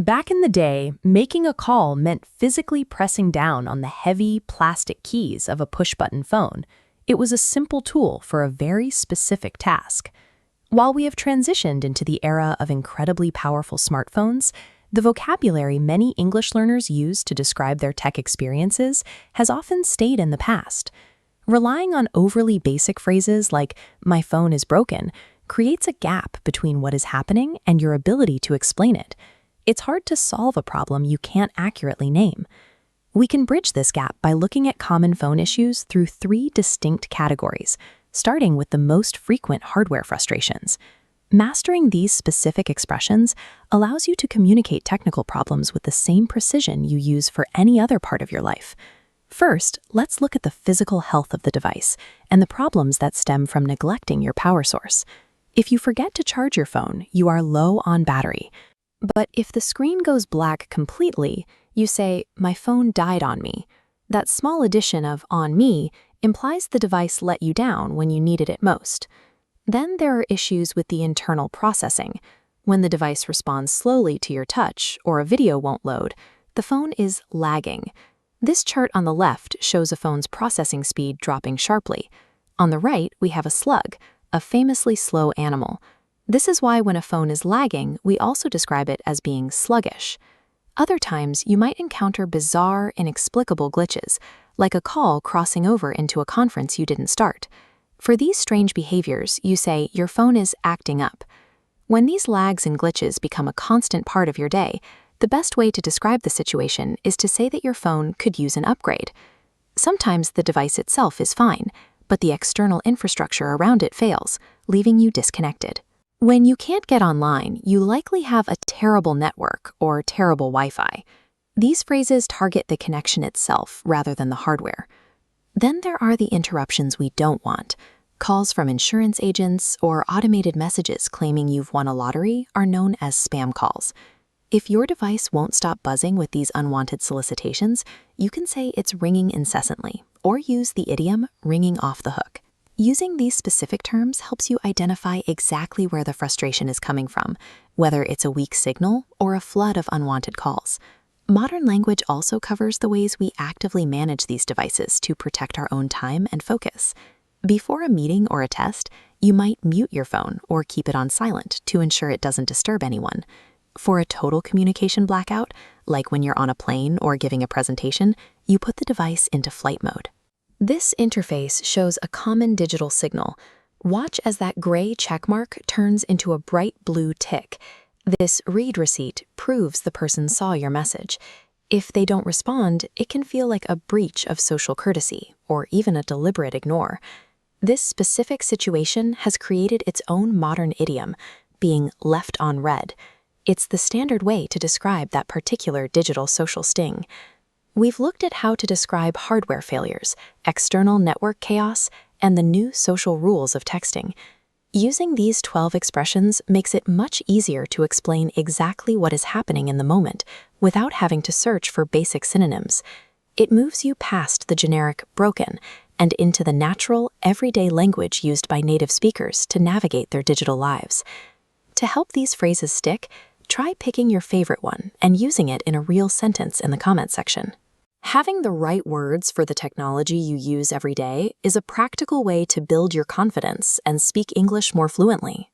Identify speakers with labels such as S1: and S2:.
S1: Back in the day, making a call meant physically pressing down on the heavy plastic keys of a push-button phone. It was a simple tool for a very specific task. While we have transitioned into the era of incredibly powerful smartphones, the vocabulary many English learners use to describe their tech experiences has often stayed in the past. Relying on overly basic phrases like, "my phone is broken," creates a gap between what is happening and your ability to explain it. It's hard to solve a problem you can't accurately name. We can bridge this gap by looking at common phone issues through 3 distinct categories, starting with the most frequent hardware frustrations. Mastering these specific expressions allows you to communicate technical problems with the same precision you use for any other part of your life. First, let's look at the physical health of the device and the problems that stem from neglecting your power source. If you forget to charge your phone, you are low on battery. But if the screen goes black completely, you say, "my phone died on me." That small addition of "on me" implies the device let you down when you needed it most. Then there are issues with the internal processing. When the device responds slowly to your touch or a video won't load, the phone is lagging. This chart on the left shows a phone's processing speed dropping sharply. On the right, we have a slug, a famously slow animal. This is why when a phone is lagging, we also describe it as being sluggish. Other times, you might encounter bizarre, inexplicable glitches, like a call crossing over into a conference you didn't start. For these strange behaviors, you say your phone is acting up. When these lags and glitches become a constant part of your day, the best way to describe the situation is to say that your phone could use an upgrade. Sometimes the device itself is fine, but the external infrastructure around it fails, leaving you disconnected. When you can't get online, you likely have a terrible network or terrible Wi-Fi. These phrases target the connection itself rather than the hardware. Then there are the interruptions we don't want. Calls from insurance agents or automated messages claiming you've won a lottery are known as spam calls. If your device won't stop buzzing with these unwanted solicitations, you can say it's ringing incessantly, or use the idiom "ringing off the hook." Using these specific terms helps you identify exactly where the frustration is coming from, whether it's a weak signal or a flood of unwanted calls. Modern language also covers the ways we actively manage these devices to protect our own time and focus. Before a meeting or a test, you might mute your phone or keep it on silent to ensure it doesn't disturb anyone. For a total communication blackout, like when you're on a plane or giving a presentation, you put the device into flight mode. This interface shows a common digital signal. Watch as that gray checkmark turns into a bright blue tick. This read receipt proves the person saw your message. If they don't respond, it can feel like a breach of social courtesy or even a deliberate ignore. This specific situation has created its own modern idiom, being left on read. It's the standard way to describe that particular digital social sting. We've looked at how to describe hardware failures, external network chaos, and the new social rules of texting. Using these 12 expressions makes it much easier to explain exactly what is happening in the moment without having to search for basic synonyms. It moves you past the generic "broken" and into the natural, everyday language used by native speakers to navigate their digital lives. To help these phrases stick, try picking your favorite one and using it in a real sentence in the comment section. Having the right words for the technology you use every day is a practical way to build your confidence and speak English more fluently.